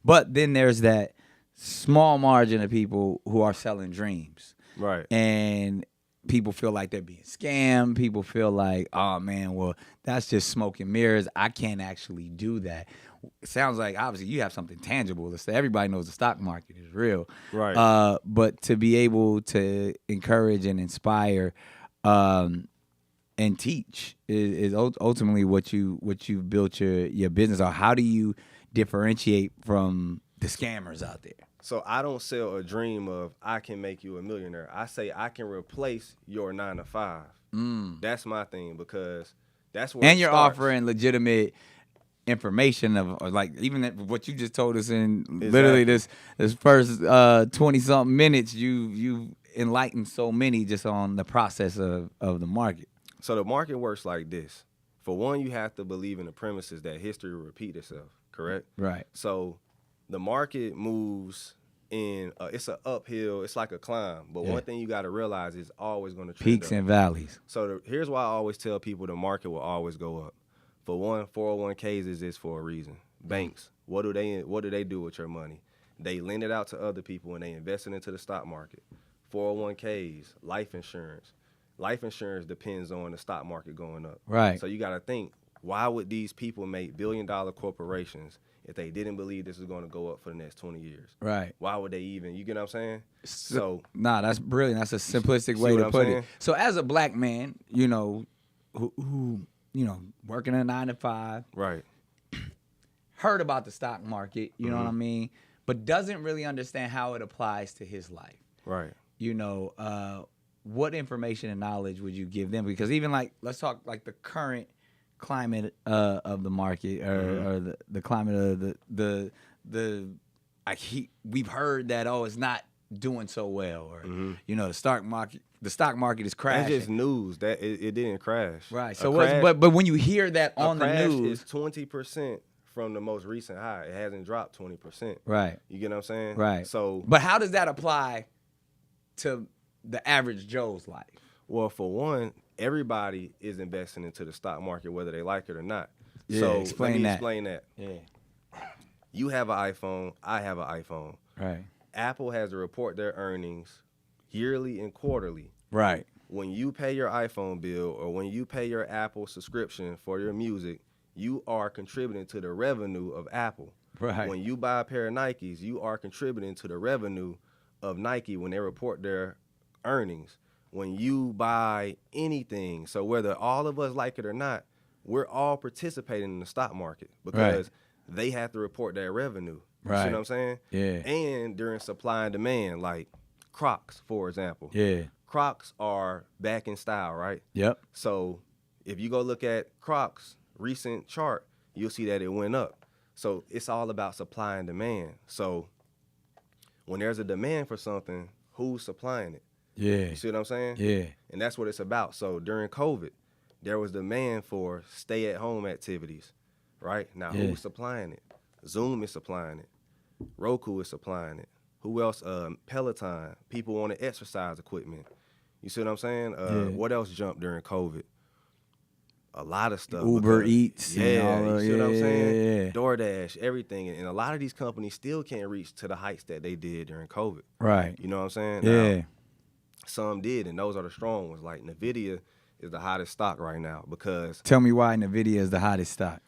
But then there's that small margin of people who are selling dreams. Right. And people feel like they're being scammed. People feel like, oh, man, well, that's just smoke and mirrors. I can't actually do that. It sounds like, obviously, you have something tangible to say. Everybody knows the stock market is real. Right. But to be able to encourage and inspire and teach is ultimately what you've built your business on. How do you differentiate from the scammers out there? So I don't sell a dream of I can make you a millionaire. I say I can replace your 9 to 5. That's my thing, because that's where And it you're starts. offering legitimate information of like even what you just told us in Exactly. literally this first 20-something minutes. You enlightened so many just on the process of the market. So the market works like this. For one, you have to believe in the premises that history will repeat itself, correct? Right. So the market moves in, it's an uphill, it's like a climb. But one thing you got to realize is always going to trend Peaks up. and valleys. So here's why I always tell people the market will always go up. For one, 401ks exist for a reason. Banks, what do they do with your money? They lend it out to other people and they invest it into the stock market. 401ks, life insurance. Life insurance depends on the stock market going up. Right. So you got to think, why would these people make billion-dollar corporations if they didn't believe this is going to go up for the next 20 years? Right. Why would they even, you get what I'm saying? So that's brilliant. That's a simplistic way what to I'm put saying? it. So as a black man, who working a 9 to 5, Right. heard about the stock market, you know what I mean, but doesn't really understand how it applies to his life. Right. What information and knowledge would you give them? Because even like, let's talk like the current climate of the market or the climate of we've heard that, it's not doing so well, or the stock market is crashing. That's just news. That it didn't crash. Right. So but when you hear that on the crash news, is 20% from the most recent high. It hasn't dropped 20%. right. You get what I'm saying? Right. So, but how does that apply to the average Joe's life? well, for one, everybody is investing into the stock market, whether they like it or not. Yeah, so explain let me that. explain that. Yeah. You have an iPhone. I have an iPhone. Right. Apple has to report their earnings yearly and quarterly. Right. When you pay your iPhone bill or when you pay your Apple subscription for your music, you are contributing to the revenue of Apple. Right. When you buy a pair of Nikes, you are contributing to the revenue of Nike when they report their earnings. When you buy anything, so whether all of us like it or not, we're all participating in the stock market because they have to report their revenue. Right. You see what I'm saying? Yeah. And during supply and demand, like Crocs, for example. Yeah. Crocs are back in style, right? Yep. So if you go look at Crocs' recent chart, you'll see that it went up. So it's all about supply and demand. So when there's a demand for something, who's supplying it? Yeah. You see what I'm saying? Yeah. And that's what it's about. So during COVID, there was demand for stay-at-home activities, right? Now, who's supplying it? Zoom is supplying it. Roku is supplying it. Who else? Peloton. People wanted exercise equipment. You see what I'm saying? What else jumped during COVID? A lot of stuff. Uber Eats. Yeah, and all you see what I'm saying? Yeah. DoorDash, everything. And a lot of these companies still can't reach to the heights that they did during COVID. Right. You know what I'm saying? Yeah. Now, some did, and those are the strong ones. Like Nvidia is the hottest stock right now because Tell me why Nvidia is the hottest stock.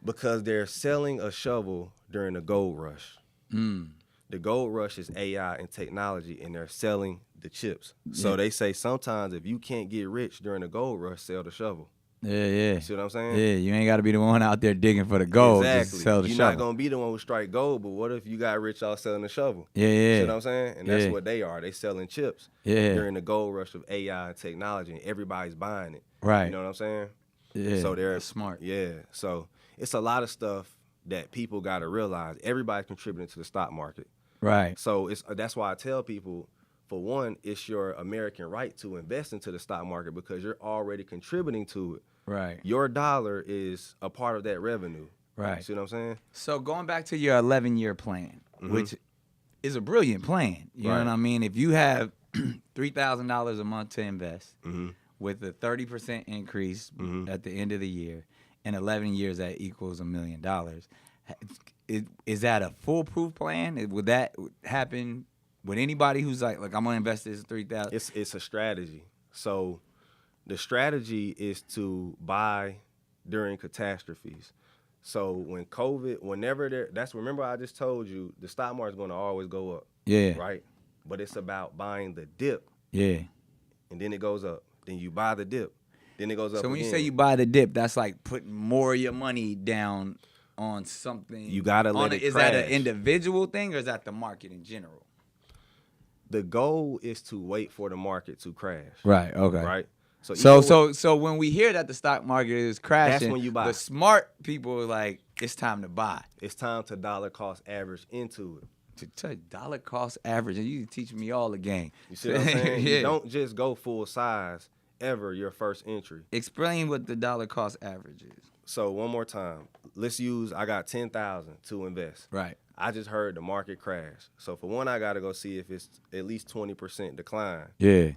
because they're selling a shovel during the gold rush. The gold rush is AI and technology, and they're selling the chips. So they say sometimes if you can't get rich during the gold rush, sell the shovel. Yeah. See what I'm saying? Yeah, you ain't got to be the one out there digging for the gold. Exactly. Just sell the You're shovel. not gonna be the one who strike gold, but what if you got rich out selling the shovel? Yeah. See what I'm saying? And that's what they are. They selling chips during the gold rush of AI and technology, and everybody's buying it. Right. You know what I'm saying? Yeah. So they're That's smart. Yeah. So it's a lot of stuff that people got to realize. Everybody's contributing to the stock market. Right. So that's why I tell people, for one, it's your American right to invest into the stock market because you're already contributing to it. Right. Your dollar is a part of that revenue. Right. See what I'm saying? So going back to your 11-year plan, which is a brilliant plan. You know what I mean? If you have $3,000 a month to invest with a 30% increase at the end of the year, in 11 years that equals $1 million. is that a foolproof plan? Would that happen with anybody who's like I'm gonna invest this 3,000? It's a strategy. So the strategy is to buy during catastrophes. So when COVID, remember I just told you the stock market's going to always go up. Yeah. Right? But it's about buying the dip. Yeah. And then it goes up. Then you buy the dip. Then it goes up. So when again. you say you buy the dip, that's like putting more of your money down on something. You gotta let it Is crash. that an individual thing or is that the market in general? The goal is to wait for the market to crash. Right. Okay. Right. So when we hear that the stock market is crashing, that's when you buy. The smart people are like, it's time to buy. It's time to dollar cost average into it. To dollar cost average, and you teach me all the game. You see what I'm saying? Yeah. You don't just go full size ever your first entry. Explain what the dollar cost average is. So one more time, I got 10,000 to invest. Right. I just heard the market crash. So for one, I got to go see if it's at least 20% decline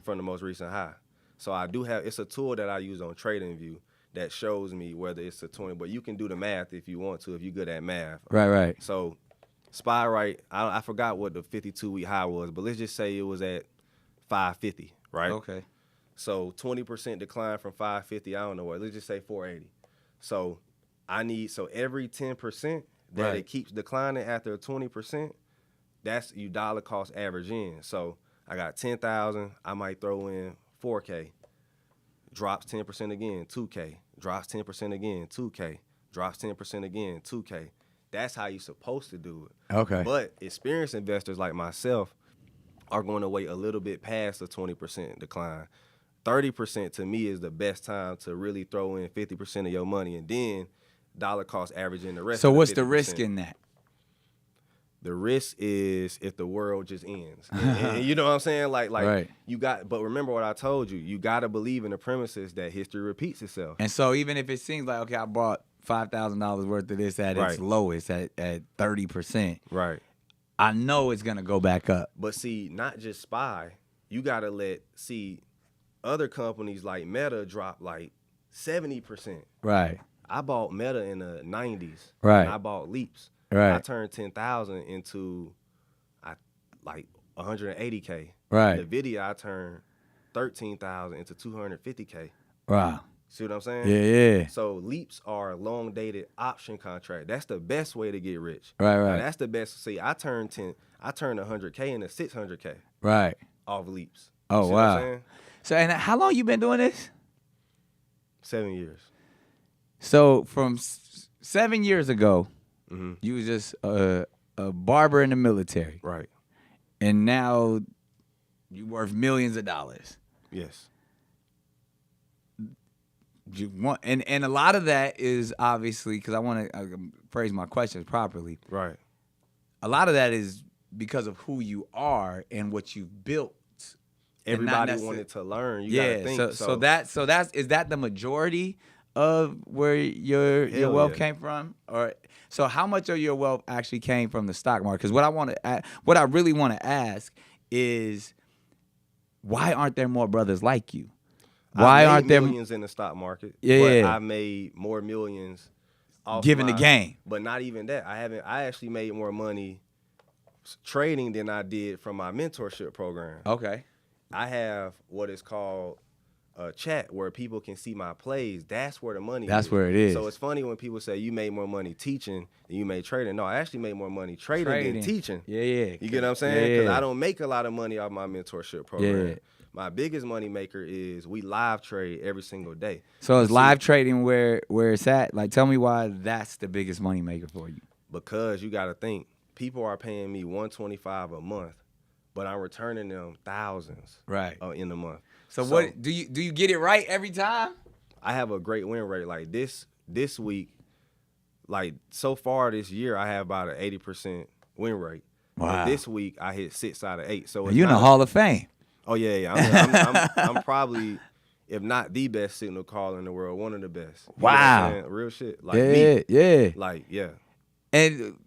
from the most recent high. So it's a tool that I use on TradingView that shows me whether it's a 20, but you can do the math if you want to, if you're good at math. Right. So SPY right, I forgot what the 52-week high was, but let's just say it was at 550, right? Okay. So 20% decline from 550, I don't know what, let's just say 480. So every 10% that it keeps declining after 20%, that's you dollar cost average in. So I got 10,000, I might throw in 4K, drops 10% again, 2K, drops 10% again, 2K, drops 10% again, 2K. That's how you're supposed to do it. Okay. But experienced investors like myself are going to wait a little bit past the 20% decline. 30% to me is the best time to really throw in 50% of your money and then dollar cost average in the rest. So of what's the the risk in that? The risk is if the world just ends. And you know what I'm saying? Like right. But remember what I told you. You got to believe in the premises that history repeats itself. And so even if it seems like, okay, I bought $5,000 worth of this at its lowest at 30%. Right. I know it's going to go back up. But see, not just SPY. You got to see other companies like Meta drop like 70%. Right. I bought Meta in the 90s. Right. And I bought Leaps. Right. I turned 10,000 into like 180K. Right. Nvidia, I turned 13,000 into 250K. Wow. See what I'm saying? Yeah. So Leaps are long dated option contract. That's the best way to get rich. Right. Now, that's the best. See, I turned 100K into 600K. Right. Off Leaps. Oh, see wow. What I'm saying? So, and how long you been doing this? 7 years. So from 7 years ago, mm-hmm. you was just a barber in the military. Right. And now you worth millions of dollars. Yes. You want, and a lot of that is obviously, because I want to phrase my questions properly. Right. A lot of that is because of who you are and what you've built. Everybody wanted to learn. You gotta think. Is that the majority of where your wealth came from? Or so how much of your wealth actually came from the stock market? Because what I really want to ask is, why aren't there more brothers like you? Why aren't there millions in the stock market? Yeah, but I made more millions off giving the game. But not even that. I actually made more money trading than I did from my mentorship program. Okay. I have what is called a chat where people can see my plays. That's where the money is. That's where it is. So it's funny when people say you made more money teaching than you made trading. No, I actually made more money trading than teaching. Yeah. You get what I'm saying? Because yeah. I don't make a lot of money off my mentorship program. Yeah. My biggest money maker is we live trade every single day. So is live trading where it's at? Like, tell me why that's the biggest money maker for you. Because you got to think, people are paying me $125 a month, but I'm returning them thousands in a month. So what do you get it right every time? I have a great win rate. Like this week, like so far this year, I have about an 80% win rate. Wow. And this week I hit 6 out of 8. So you're in the Hall of Fame. Oh yeah. I'm probably, if not the best signal caller in the world, one of the best. You wow. Real shit. Like me. Yeah. Like yeah. And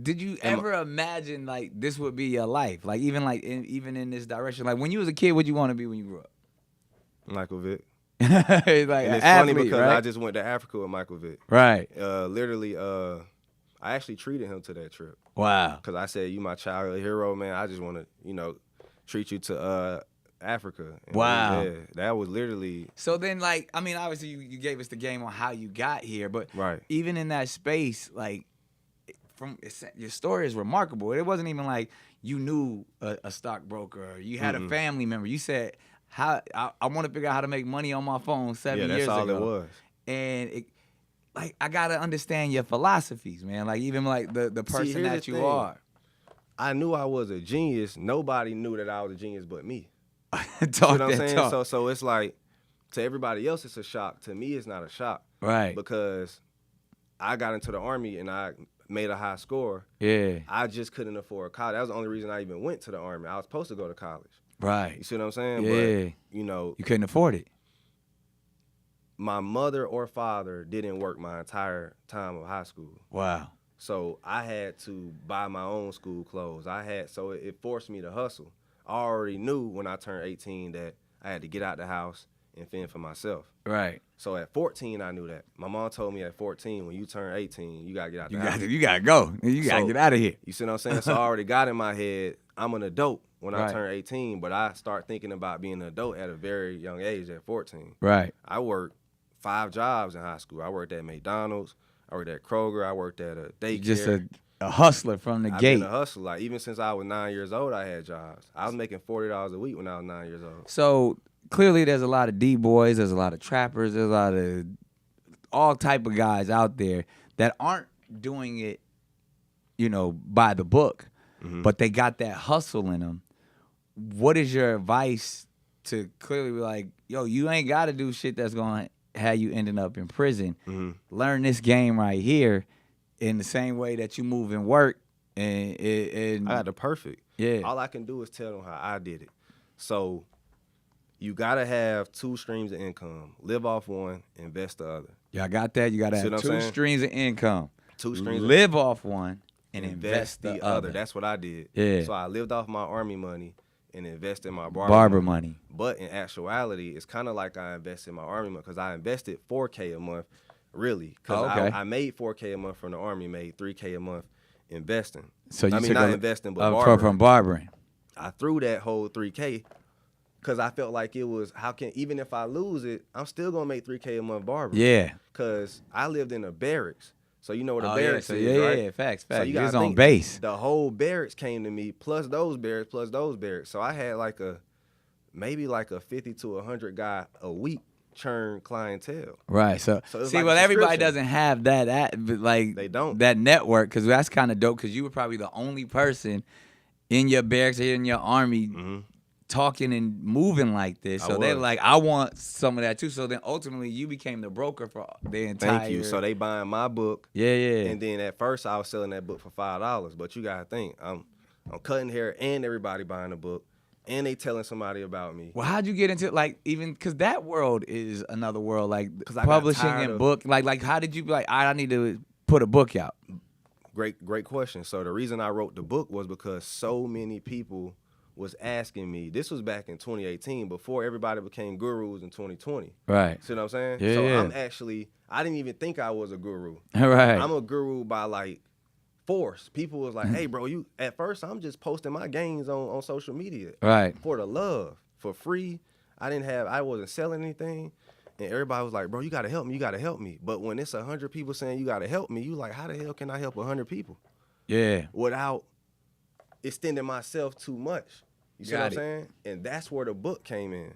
did you ever imagine like this would be your life? Like even in this direction. Like when you was a kid, what'd you want to be when you grew up? Michael Vick. Like and it's athlete, funny because right? I just went to Africa with Michael Vick. Right. Literally, I actually treated him to that trip. Wow. Because I said, you my childhood hero, man. I just want to, treat you to Africa. And wow. that was literally. So then, like, I mean, obviously you gave us the game on how you got here, but right. even in that space, like, your story is remarkable. It wasn't even like you knew a stockbroker or you had a family member. You said, I want to figure out how to make money on my phone 7 years ago. Yeah, that's all it was. And like, I got to understand your philosophies, man. Like, even like the person that you are. I knew I was a genius. Nobody knew that I was a genius but me. Talk you know what I'm saying? Talk. So it's like, to everybody else, it's a shock. To me, it's not a shock. Right. Because I got into the Army and I made a high score. Yeah. I just couldn't afford college. That was the only reason I even went to the Army. I was supposed to go to college. Right. You see what I'm saying? Yeah. But, you couldn't afford it. My mother or father didn't work my entire time of high school. Wow. So I had to buy my own school clothes. So it forced me to hustle. I already knew when I turned 18 that I had to get out the house and fend for myself. Right. So at 14, I knew that. My mom told me at 14, when you turn 18, you got to get out the house. You got to go. You got to get out of here. You see what I'm saying? So I already got in my head, I'm an adult when I right. turn 18, but I start thinking about being an adult at a very young age at 14. Right. I worked 5 jobs in high school. I worked at McDonald's. I worked at Kroger. I worked at a daycare. You're just a hustler from the gate. I've been a hustler. Like, even since I was 9 years old, I had jobs. I was making $40 a week when I was 9 years old. So clearly there's a lot of D-boys, there's a lot of trappers, there's a lot of all type of guys out there that aren't doing it, by the book, but they got that hustle in them. What is your advice to clearly be like, yo, you ain't got to do shit that's going to have you ending up in prison. Learn this game right here in the same way that you move and work. And I got the perfect. Yeah. All I can do is tell them how I did it. So you got to have 2 streams of income. Live off one, invest the other. Y'all got that? You got to have 2 streams of income. 2 streams. Live off one and invest the other. That's what I did. Yeah. So I lived off my Army money and invested in my barber money. But in actuality, it's kind of like I invested in my Army money because I invested $4K a month, really. Because I made $4K a month from the Army, made $3K a month investing. So you not investing, but barbering. From barbering. I threw that whole $3K because I felt like it was, even if I lose it, I'm still going to make $3K a month barbering. Yeah. Because I lived in a barracks. So you know what a barracks is, right? Yeah, facts. So you was on base. The whole barracks came to me, plus those barracks. So I had maybe a 50 to 100 guy a week churn clientele. Right. So see, well, everybody doesn't have that. They don't. That network, because that's kind of dope. Because you were probably the only person in your barracks or in your Army talking and moving like this. So they're like, I want some of that too. So then ultimately you became the broker for the entire. Thank you. So they buying my book. Yeah. And then at first I was selling that book for $5. But you gotta think, I'm cutting hair and everybody buying the book. And they telling somebody about me. Well, how'd you get into even because that world is another world, like publishing and book. Like how did you be like, I need to put a book out? Great question. So the reason I wrote the book was because so many people was asking me. This was back in 2018, before everybody became gurus in 2020. Right. See what I'm saying? Yeah. So I didn't even think I was a guru. Right. I'm a guru by force. People was like, hey bro, at first I'm just posting my gains on social media. Right. For the love, for free. I wasn't selling anything. And everybody was like, bro, you gotta help me. But when it's 100 people saying you gotta help me, you like, how the hell can I help 100 people? Yeah. Without extending myself too much. You see what I'm saying? And that's where the book came in.